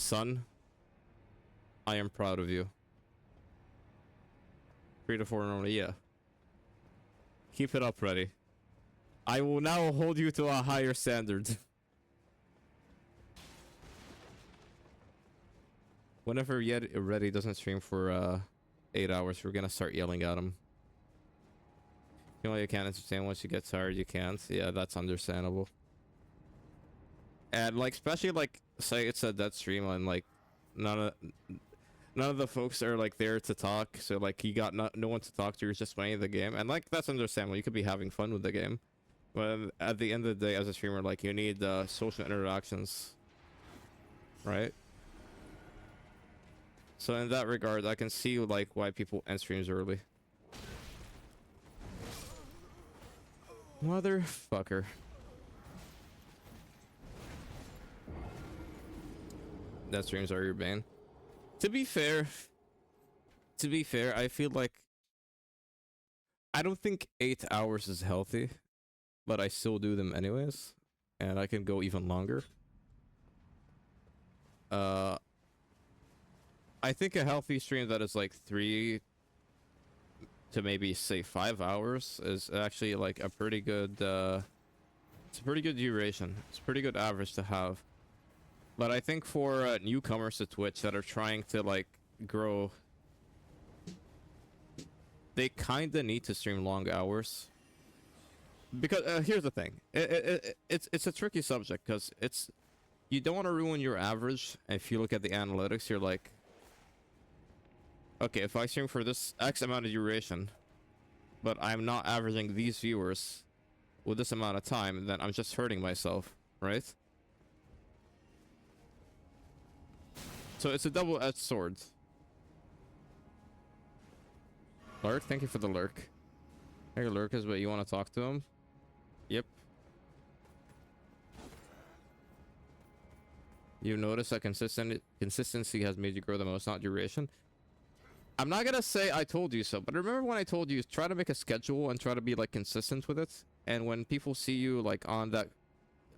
son, I am proud of you. 3 to 4 normally, yeah. Keep it up, ready. I will now hold you to a higher standard. Whenever yet Ready doesn't stream for 8 hours, we're gonna start yelling at him. You know, you can't entertain once you get tired, you can't. Yeah, that's understandable. And like, especially like, say it's a dead stream and like none of the folks are like there to talk, so like you got no one to talk to, you're just playing the game, and like that's understandable. You could be having fun with the game, but at the end of the day, as a streamer, like you need social interactions, right? So in that regard, I can see like why people end streams early. Motherfucker. That streams are your bane. To be fair, I feel like I don't think 8 hours is healthy, but I still do them anyways, and I can go even longer. I think a healthy stream that is like 3 to maybe say 5 hours is actually like a pretty good it's a pretty good duration. It's a pretty good average to have. But I think for newcomers to Twitch that are trying to like grow, they kind of need to stream long hours. Because here's the thing, it's a tricky subject, because you don't want to ruin your average. If you look at the analytics, you're like, okay, if I stream for this X amount of duration, but I'm not averaging these viewers with this amount of time, then I'm just hurting myself, right? So it's a double-edged sword. Lurk, thank you for the lurk. Hey, lurk is what you want to talk to him? Yep. You notice that consistency has made you grow the most, not duration. I'm not gonna say I told you so, but remember when I told you, try to make a schedule and try to be like consistent with it. And when people see you like on that,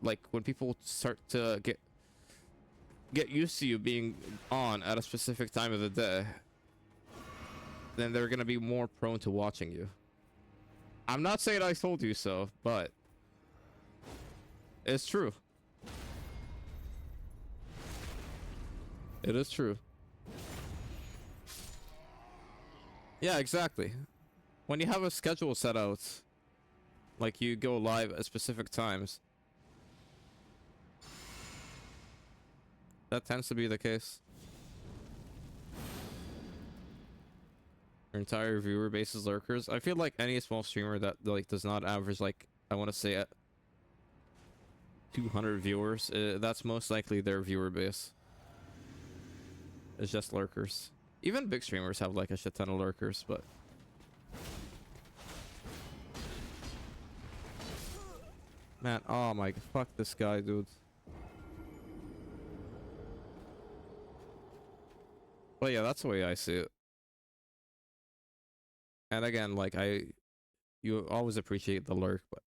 like when people start to get used to you being on at a specific time of the day, then they're gonna be more prone to watching you. I'm not saying I told you so, but it's true. It is true. Yeah, exactly. When you have a schedule set out, like you go live at specific times, that tends to be the case. Your entire viewer base is lurkers. I feel like any small streamer that like does not average, like, I want to say at 200 viewers, that's most likely their viewer base. It's just lurkers. Even big streamers have like a shit ton of lurkers, but man, oh my, fuck this guy, dude. But yeah, that's the way I see it. And again, like you always appreciate the lurk, but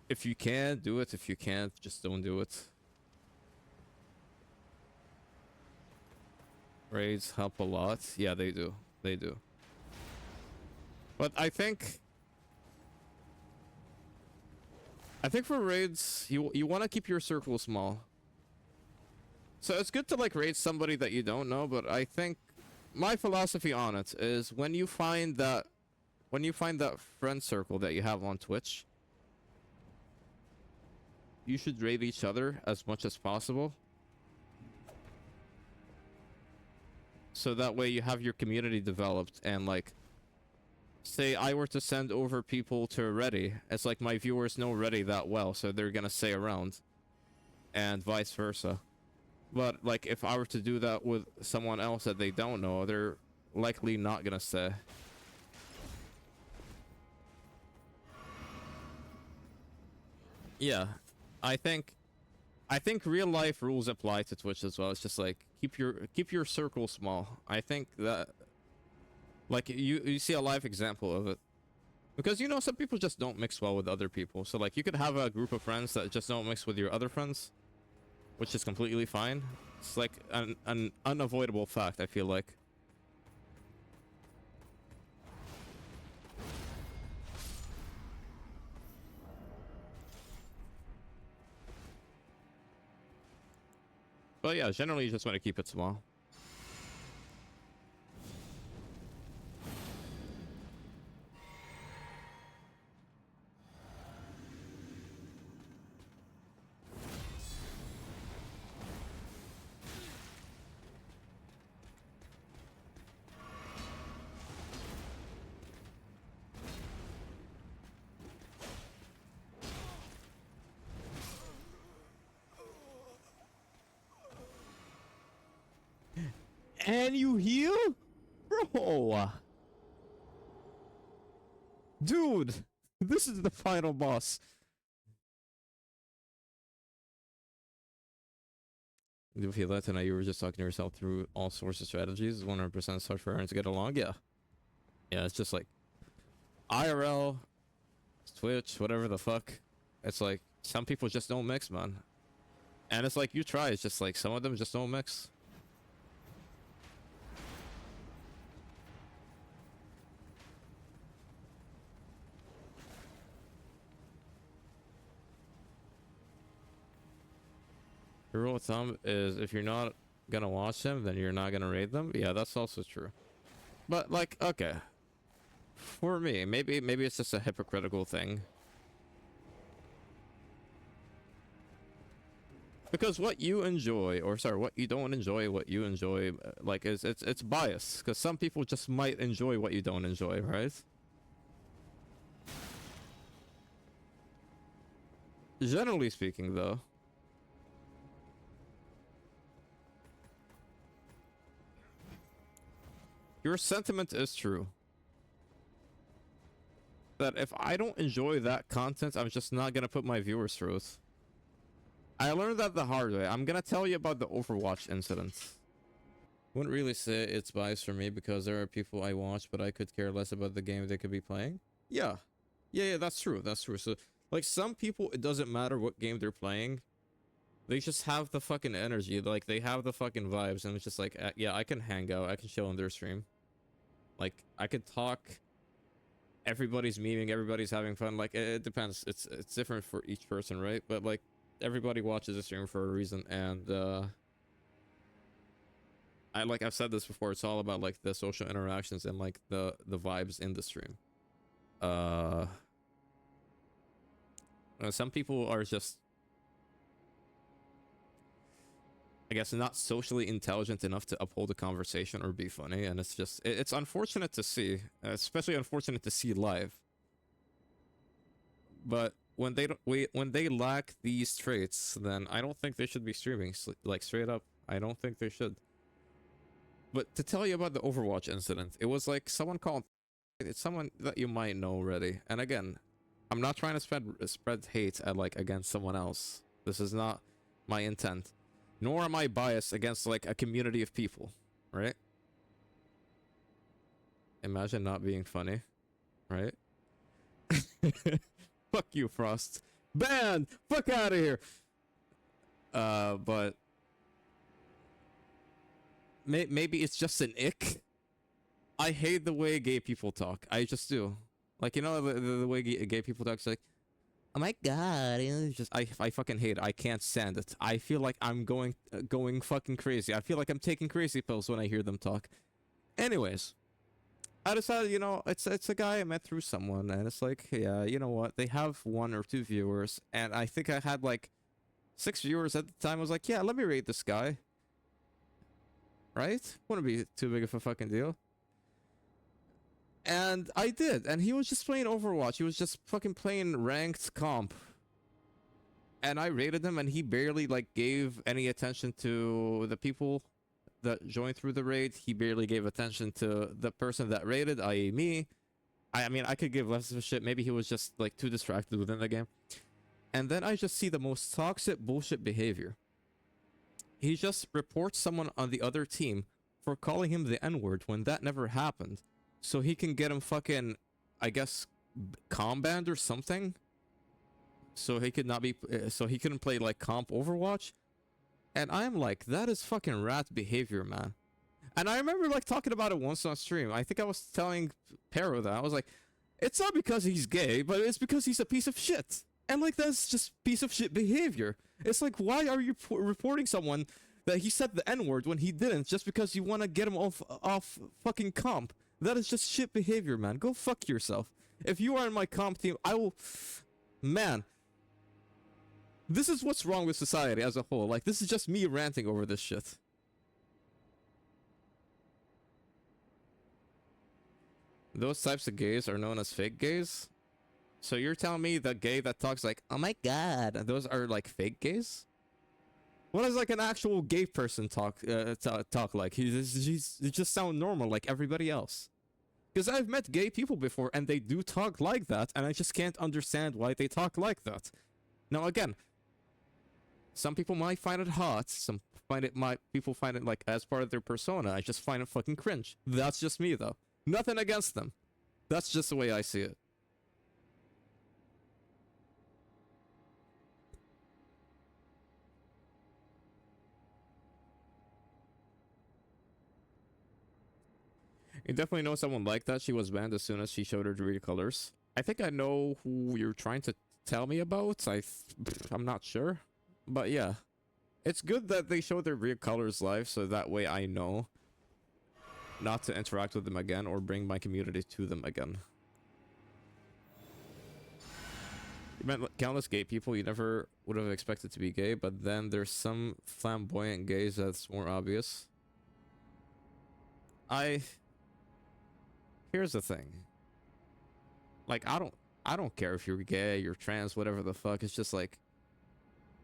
if you can, do it. If you can't, just don't do it. Raids help a lot. Yeah, they do. They do. But I think for raids, you want to keep your circle small. So it's good to like raid somebody that you don't know, but I think my philosophy on it is when you find that friend circle that you have on Twitch, you should raid each other as much as possible. So that way you have your community developed, and like, say I were to send over people to Ready, it's like my viewers know Ready that well, so they're gonna stay around, and vice versa. But like, if I were to do that with someone else that they don't know, they're likely not gonna stay. Yeah, I think real life rules apply to Twitch as well. It's just like keep your circle small. I think that like you see a live example of it Because, you know, some people just don't mix well with other people. So, like, you could have a group of friends that just don't mix with your other friends, which is completely fine. It's like an unavoidable fact, I feel like. But yeah, generally you just want to keep it small. And you heal? Bro! Dude! This is the final boss. Do you feel that tonight you were just talking to yourself through all sorts of strategies? 100% start for everyone to get along? Yeah. Yeah, it's just like IRL, Twitch, whatever the fuck. It's like some people just don't mix, man. And it's like you try, it's just like some of them just don't mix. The rule of thumb is if you're not gonna watch them, then you're not gonna raid them. Yeah, that's also true. But like, okay. For me, maybe it's just a hypocritical thing. Because what you enjoy, or sorry, what you don't enjoy, what you enjoy, like it's biased. Because some people just might enjoy what you don't enjoy, right? Generally speaking, though. Your sentiment is true. That if I don't enjoy that content, I'm just not gonna put my viewers through it. I learned that the hard way. I'm gonna tell you about the Overwatch incident. Wouldn't really say it's biased for me because there are people I watch, but I could care less about the game they could be playing. Yeah. Yeah, that's true. That's true. So, like, some people, it doesn't matter what game they're playing. They just have the fucking energy. Like, they have the fucking vibes, and it's just like, yeah, I can hang out. I can chill on their stream. Like, I could talk. Everybody's memeing. Everybody's having fun. Like, it depends. It's different for each person, right? But, like, everybody watches a stream for a reason, and, I've said this before, it's all about, like, the social interactions and, like, the vibes in the stream. Some people are just, I guess, not socially intelligent enough to uphold a conversation or be funny, and it's just, it's unfortunate to see, especially unfortunate to see live. But when they lack these traits, then I don't think they should be streaming, like, straight up. I don't think they should. But to tell you about the Overwatch incident, it was like someone called, it's someone that you might know already. And again, I'm not trying to spread hate at, like, against someone else. This is not my intent. Nor am I biased against, like, a community of people, right? Imagine not being funny, right? Fuck you, Frost. Banned! Fuck out of here! But maybe it's just an ick. I hate the way gay people talk. I just do. Like, you know, the way gay people talk, it's like, oh my god, it's just, I fucking hate it. I can't stand it. I feel like I'm going fucking crazy. I feel like I'm taking crazy pills when I hear them talk. Anyways, I decided, you know, it's a guy I met through someone, and it's like, yeah, you know what? They have 1 or 2 viewers, and I think I had like 6 viewers at the time. I was like, yeah, let me rate this guy. Right? Wouldn't be too big of a fucking deal. And I did, and he was just playing Overwatch. He was just fucking playing ranked comp. And I rated him, and he barely, like, gave any attention to the people that joined through the raid. He barely gave attention to the person that raided, i.e. me. I mean, I could give less of a shit. Maybe he was just, like, too distracted within the game. And then I just see the most toxic bullshit behavior. He just reports someone on the other team for calling him the N-word when that never happened. So he can get him fucking, I guess, comp banned or something, so he could not be so he couldn't play like comp Overwatch. And I'm like, that is fucking rat behavior, man. And I remember like talking about it once on stream. I think I was telling Pero that I was like, it's not because he's gay, but it's because he's a piece of shit. And like that's just piece of shit behavior. It's like, why are you reporting someone that he said the N-word when he didn't, just because you want to get him off fucking comp? That is just shit behavior, man. Go fuck yourself. If you are in my comp team, I will... Man. This is what's wrong with society as a whole. Like, this is just me ranting over this shit. Those types of gays are known as fake gays? So you're telling me the gay that talks like, oh my god, those are like fake gays? What does like an actual gay person talk like? He just sound normal like everybody else. Because I've met gay people before and they do talk like that, and I just can't understand why they talk like that. Now again, some people might find it hot, people find it like as part of their persona. I just find it fucking cringe. That's just me though. Nothing against them. That's just the way I see it. You definitely know someone like that. She was banned as soon as she showed her real colors. I think I know who you're trying to tell me about. I'm not sure. But yeah. It's good that they show their real colors live, so that way I know not to interact with them again or bring my community to them again. You met countless gay people you never would have expected to be gay, but then there's some flamboyant gays that's more obvious. Here's the thing. Like, I don't care if you're gay, you're trans, whatever the fuck. It's just like,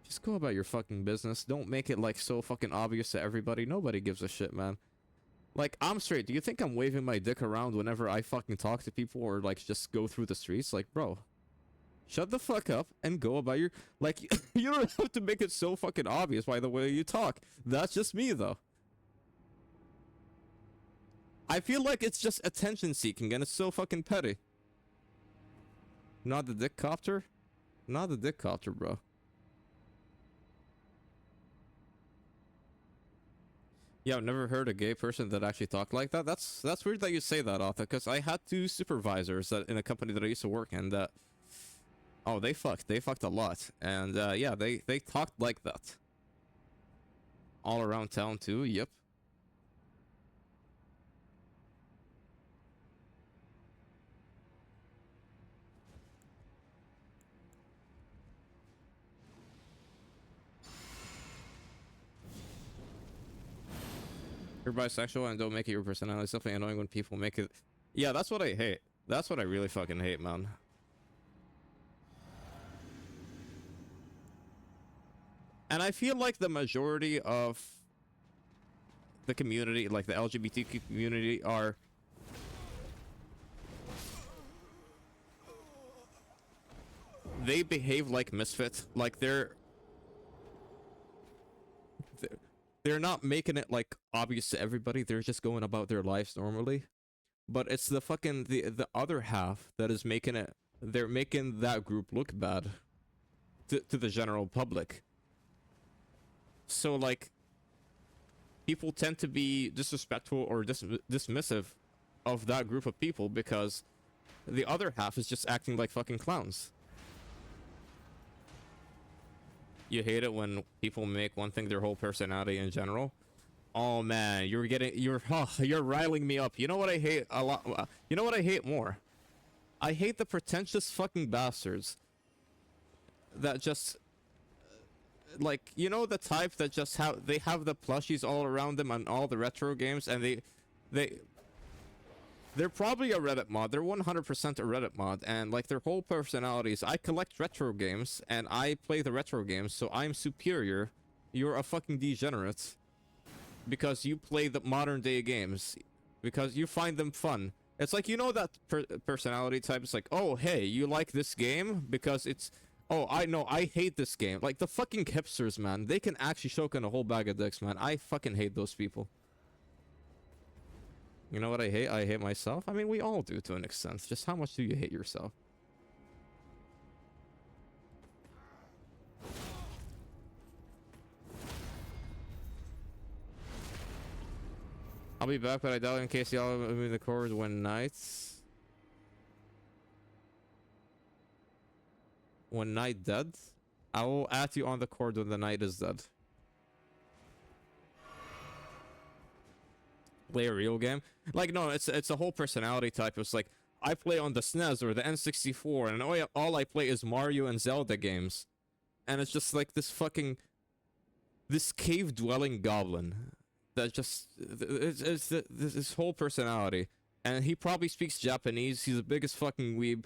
just go about your fucking business. Don't make it like so fucking obvious to everybody. Nobody gives a shit, man. Like, I'm straight. Do you think I'm waving my dick around whenever I fucking talk to people or like just go through the streets? Like, bro, shut the fuck up and go about your... Like, you don't have to make it so fucking obvious by the way you talk. That's just me, though. I feel like it's just attention seeking and it's so fucking petty. Not the dick copter? Not the dick copter, bro. Yeah, I've never heard a gay person that actually talked like that. That's weird that you say that, Arthur, because I had two supervisors that in a company that I used to work in that... Oh, they fucked a lot. And yeah, they talked like that. All around town too, yep. You're bisexual and don't make it your personality. It's definitely annoying when people make it... Yeah, that's what I hate. That's what I really fucking hate, man. And I feel like the majority of the community, like the LGBTQ community, are... They behave like misfits. Like they're not making it like obvious to everybody. They're just going about their lives normally. But it's the fucking the other half that is making it... They're making that group look bad to the general public. So like, people tend to be disrespectful or dismissive of that group of people because the other half is just acting like fucking clowns. You hate it when people make one thing their whole personality in general. Oh man, you're riling me up. You know what I hate a lot? You know what I hate more? I hate the pretentious fucking bastards that just... Like, you know, the type that just have the plushies all around them on all the retro games, and they're probably a Reddit mod. They're 100% a Reddit mod, and like their whole personalities. I collect retro games and I play the retro games, so I'm superior. You're a fucking degenerate because you play the modern day games because you find them fun. It's like, you know, that personality type. It's like, oh hey, you like this game because it's... Oh, I know, I hate this game. Like, the fucking hipsters, man. They can actually choke on a whole bag of dicks, man. I fucking hate those people. You know what I hate? I hate myself. I mean, we all do to an extent. Just how much do you hate yourself? I'll be back, but I doubt in case y'all move the chords when nights. When night dead? I will add you on the chord when the night is dead. Play a real game? Like, no, it's a whole personality type. It's like, I play on the SNES or the N64, and all I play is Mario and Zelda games. And it's just like this fucking... This cave-dwelling goblin. That just... It's this whole personality. And he probably speaks Japanese. He's the biggest fucking weeb.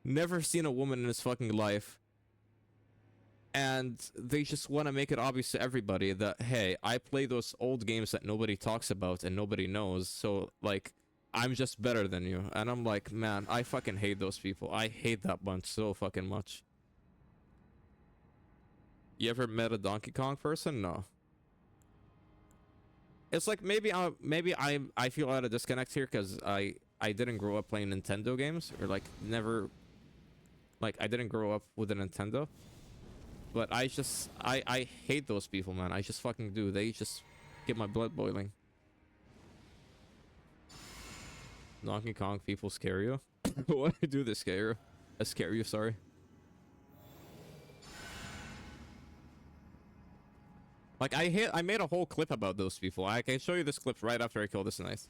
Never seen a woman in his fucking life. And they just want to make it obvious to everybody that, hey, I play those old games that nobody talks about and nobody knows, so, like, I'm just better than you. And I'm like, man, I fucking hate those people. I hate that bunch so fucking much. You ever met a Donkey Kong person? No. It's like, maybe I feel out of disconnect here because I didn't grow up playing Nintendo games, or, like, never... Like, I didn't grow up with a Nintendo. But I hate those people, man. I just fucking do. They just get my blood boiling. Donkey Kong people scare you? What do they scare you? Scare you, sorry. Like, I made a whole clip about those people. I can show you this clip right after I kill this nice.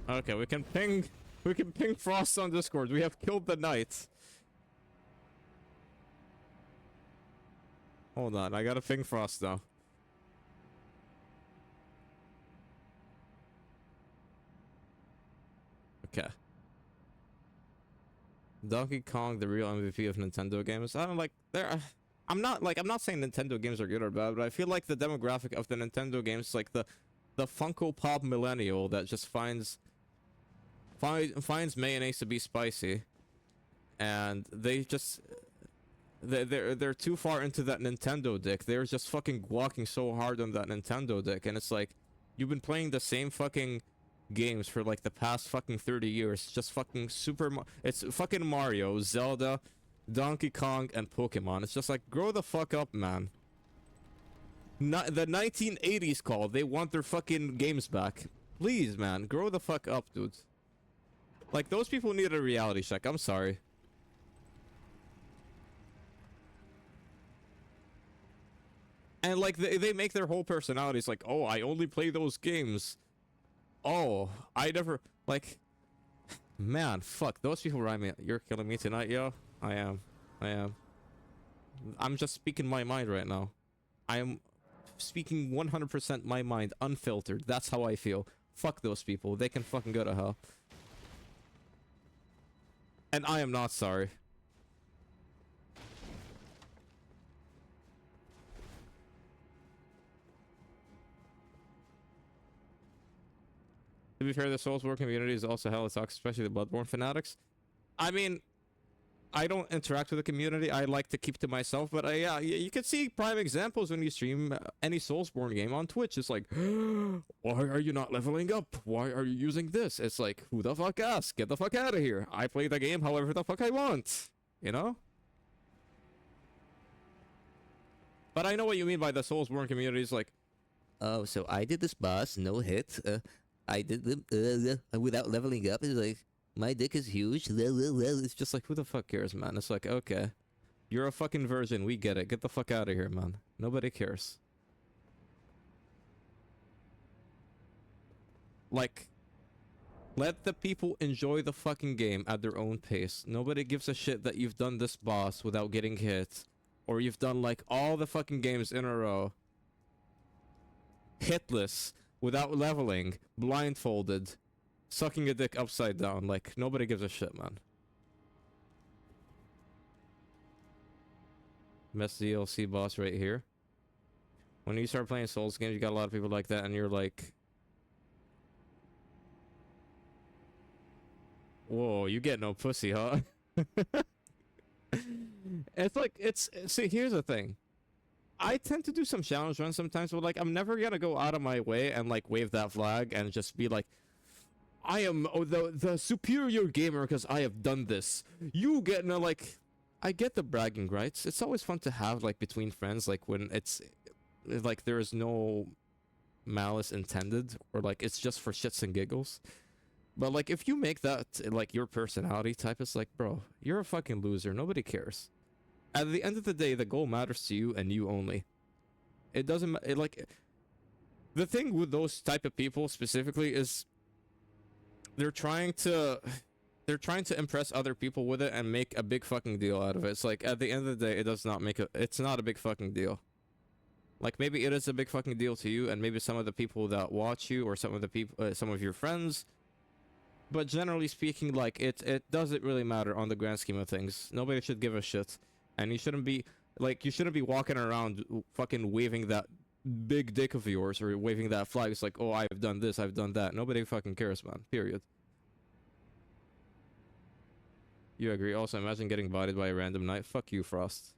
Okay, we can ping Frost on Discord. We have killed the knight. Hold on, I gotta ping Frost now. Okay. Donkey Kong, the real MVP of Nintendo games. I don't like I'm not saying Nintendo games are good or bad, but I feel like the demographic of the Nintendo games is like the Funko Pop millennial that just finds mayonnaise to be spicy, and they're too far into that Nintendo dick. They're just fucking walking so hard on that Nintendo dick, and it's like, you've been playing the same fucking games for like the past fucking 30 years. Just fucking it's fucking Mario, Zelda, Donkey Kong, and Pokemon. It's just like, grow the fuck up, man. The 1980s call. They want their fucking games back. Please, man, grow the fuck up, dudes. Like, those people need a reality check. I'm sorry. And like, they make their whole personalities like, oh, I only play those games. Oh, I never, like, man, fuck, those people rhyme me. You're killing me tonight, yo. I am. I'm just speaking my mind right now. I am speaking 100% my mind, unfiltered. That's how I feel. Fuck those people. They can fucking go to hell. And I am not sorry. To be fair, the Soulsborne community is also hell. It sucks, especially the Bloodborne fanatics. I mean, I don't interact with the community. I like to keep to myself. But yeah, you can see prime examples when you stream any Soulsborne game on Twitch. It's like, why are you not leveling up? Why are you using this? It's like, who the fuck asked? Get the fuck out of here. I play the game however the fuck I want. You know? But I know what you mean by the Soulsborne community. It's like, oh, so I did this boss, no hit. I did them without leveling up. It's like, my dick is huge. It's just like, who the fuck cares, man? It's like, okay, you're a fucking virgin. We get it. Get the fuck out of here, man. Nobody cares. Like, let the people enjoy the fucking game at their own pace. Nobody gives a shit that you've done this boss without getting hit, or you've done like all the fucking games in a row hitless, without leveling, blindfolded, sucking a dick upside down. Like, nobody gives a shit, man. Best DLC boss right here. When you start playing Souls games, you got a lot of people like that, and you're like, whoa, you get no pussy, huh? It's like, see, here's the thing. I tend to do some challenge runs sometimes, but like, I'm never gonna go out of my way and like wave that flag and just be like, I am the superior gamer because I have done this. You get no, like, I get the bragging rights. It's always fun to have like between friends, like when it's like there is no malice intended, or like it's just for shits and giggles. But like if you make that like your personality type, it's like, bro, you're a fucking loser. Nobody cares. At the end of the day, the goal matters to you and you only. It doesn't like the thing with those type of people specifically is they're trying to impress other people with it and make a big fucking deal out of it. It's like at the end of the day, it's not a big fucking deal. Like maybe it is a big fucking deal to you and maybe some of the people that watch you or some of the people some of your friends, but generally speaking, like it doesn't really matter on the grand scheme of things. Nobody should give a shit, and you shouldn't be walking around fucking waving that big dick of yours or waving that flag. It's like, oh, I've done this, I've done that. Nobody fucking cares, man. Period. You agree? Also, imagine getting bodied by a random knight. Fuck you, Frost.